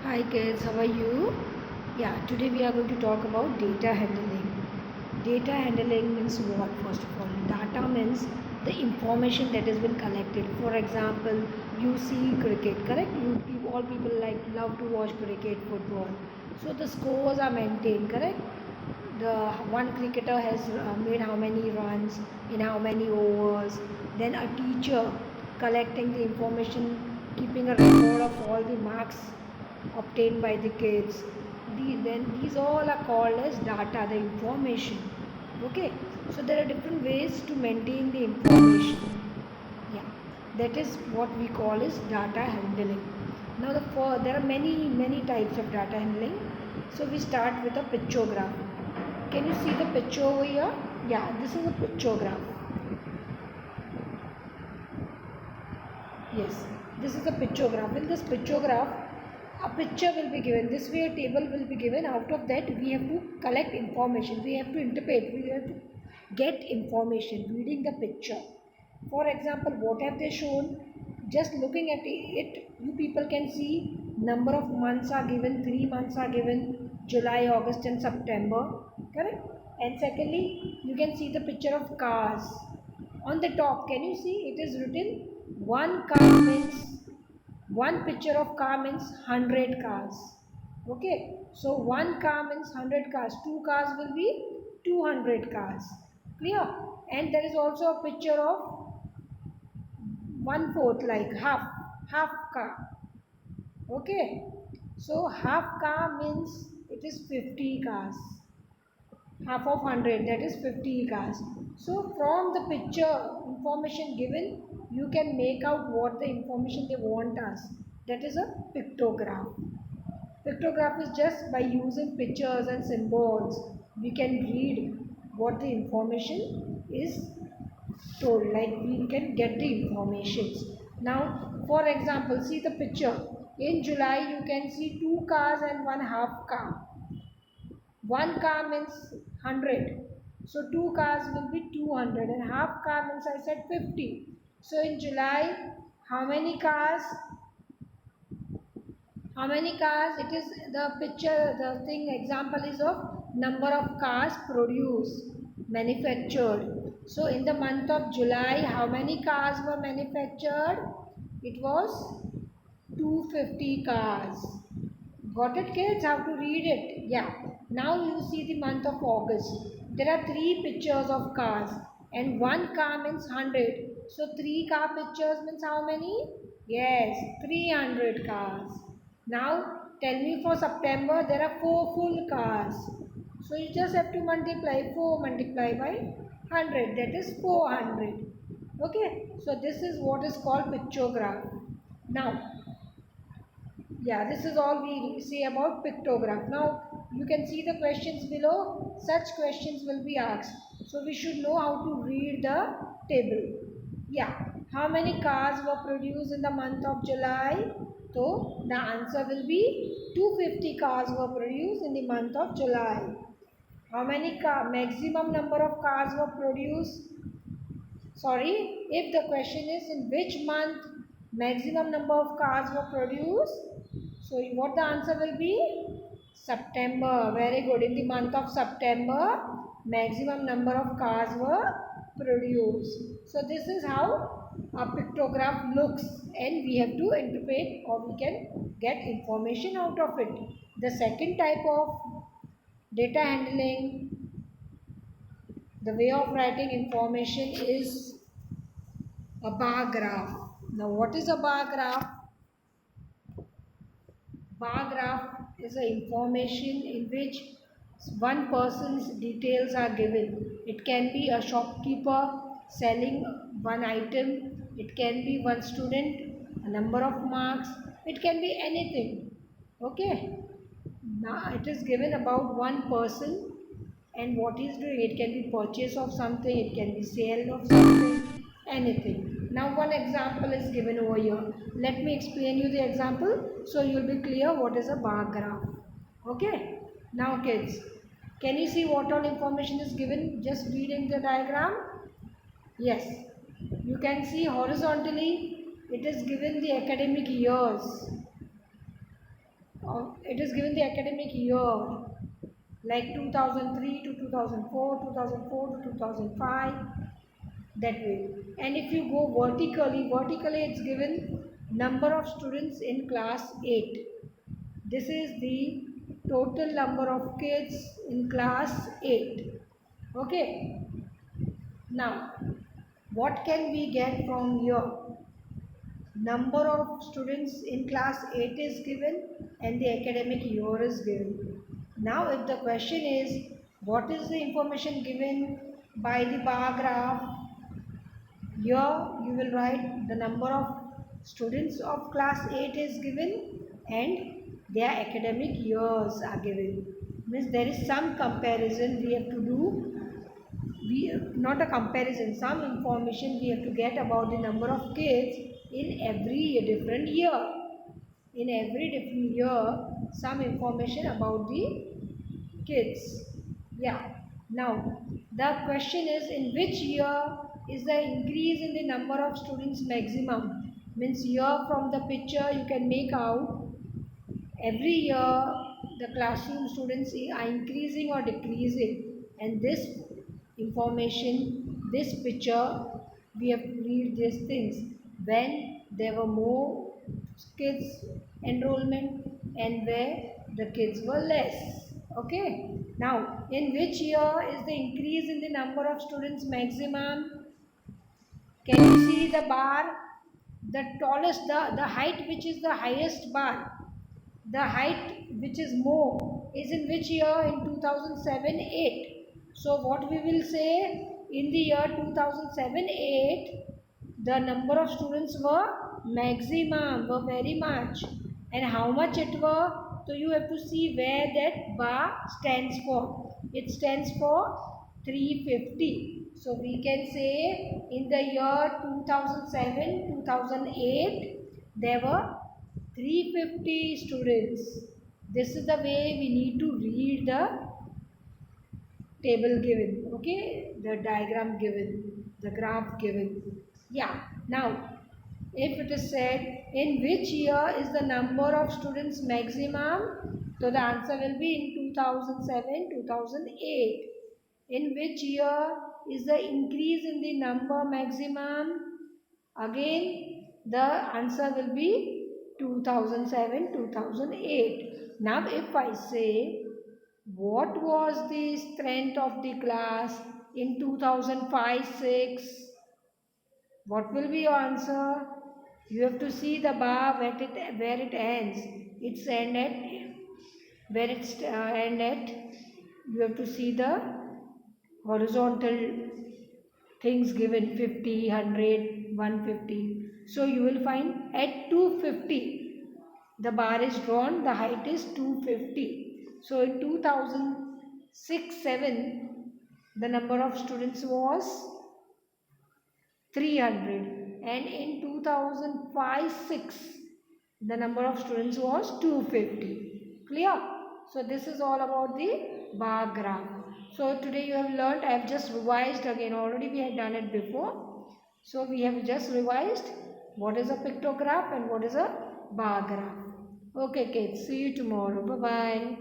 Hi kids, how are you? Yeah, today we are going to talk about data handling. Data handling means what? First of all, data means the information that has been collected. For example, you see cricket, correct? All people love to watch cricket, football. So the scores are maintained, correct? The one cricketer has made how many runs in how many overs. Then a teacher collecting the information, keeping a record of all the marks obtained by the kids. Then these all are called as data, the information. Okay, so there are different ways to maintain the information. Yeah, that is what we call as data handling. Now there are many types of data handling. So we start with a pictograph. Can you see the picture over here? Yeah, this is a pictograph. Yes, this is a pictograph. In this pictograph, a picture will be given. This way a table will be given. Out of that we have to collect information. We have to interpret. We have to get information reading the picture. For example, what have they shown? Just looking at it, you people can see number of months are given. 3 months are given. July, August and September. Correct? And secondly, you can see the picture of cars. On the top, can you see it is written one car means one picture of car means 100 cars. Okay, so one car means 100 cars. Two cars will be 200 cars. Clear? And there is also a picture of one fourth, like half car. Okay, so half car means it is 50 cars. Half of 100, that is 50 cars. So from the picture information given, you can make out what the information they want us. That is a pictograph. Pictograph is just by using pictures and symbols, we can read what the information is told, like we can get the informations. Now for example, see the picture. In July you can see two cars and one half car. One car means 100. So two cars will be 200 and half car means I said 50. So in July, how many cars? How many cars? It is the picture, the thing example is of number of cars produced, manufactured. So in the month of July, how many cars were manufactured? It was 250 cars. Got it kids? How to read it? Yeah. Now you see the month of August. There are three pictures of cars and one car means 100. So three car pictures means how many? Yes, 300 cars. Now tell me for September there are four full cars. So you just have to multiply 4 multiply by 100, that is 400. Okay, so this is what is called pictograph. Now yeah, this is all we say about pictograph. Now you can see the questions below. Such questions will be asked. So we should know how to read the table. Yeah, how many cars were produced in the month of July? So the answer will be 250 cars were produced in the month of July. How many maximum number of cars were produced? Sorry, if the question is in which month maximum number of cars were produced, so what the answer will be? September. Very good. In the month of September, maximum number of cars were produced. So this is how a pictograph looks and we have to interpret or we can get information out of it. The second type of data handling, the way of writing information is a bar graph. Now what is a bar graph? Bar graph is a information in which one person's details are given. It can be a shopkeeper selling one item. It can be one student, a number of marks. It can be anything. Okay. Now it is given about one person and what he is doing. It can be purchase of something, it can be sale of something, anything. Now one example is given over here. Let me explain you the example so you will be clear what is a bar graph. Okay. Now kids, can you see what all information is given just reading the diagram? Yes. You can see horizontally it is given the academic years. It is given the academic year, like 2003 to 2004, 2004 to 2005, that way. And if you go vertically it's given number of students in class 8. This is the total number of kids in class 8. Okay. Now, what can we get from here? Number of students in class 8 is given and the academic year is given. Now, if the question is, what is the information given by the bar graph? Here you will write the number of students of class 8 is given and their academic years are given. Means there is some comparison we have to do. Not a comparison, some information we have to get about the number of kids in every different year. In every different year, some information about the kids. Yeah. Now, the question is, in which year is the increase in the number of students maximum? Means here from the picture you can make out every year the classroom students are increasing or decreasing, and this information, this picture, we have to read these things when there were more kids enrollment and where the kids were less. Okay. Now, in which year is the increase in the number of students maximum? Can you see the bar? The tallest, the height which is the highest bar, the height which is more is in which year? In 2007-8. So what we will say, in the year 2007-8, the number of students were maximum, were very much. And how much it were? So you have to see where that bar stands for. It stands for 350. So we can say in the year 2007-2008, there were 350 students. This is the way we need to read the table given, okay, the diagram given, the graph given. Yeah. Now, if it is said, in which year is the number of students maximum? So the answer will be in 2007-2008. In which year is the increase in the number maximum? Again, the answer will be 2007-2008. Now, if I say, what was the strength of the class in 2005-6? What will be your answer? You have to see the bar where it ends. It's end at where it's end at. You have to see the horizontal things given, 50, 100, 150. So you will find at 250 the bar is drawn, the height is 250. So in 2006-7 the number of students was 300, and in 2005-6 the number of students was 250. Clear? So this is all about the bar graph. So today you have learnt, I have just revised again, already we had done it before. So we have just revised what is a pictograph and what is a bar graph. Okay kids, see you tomorrow. Bye bye.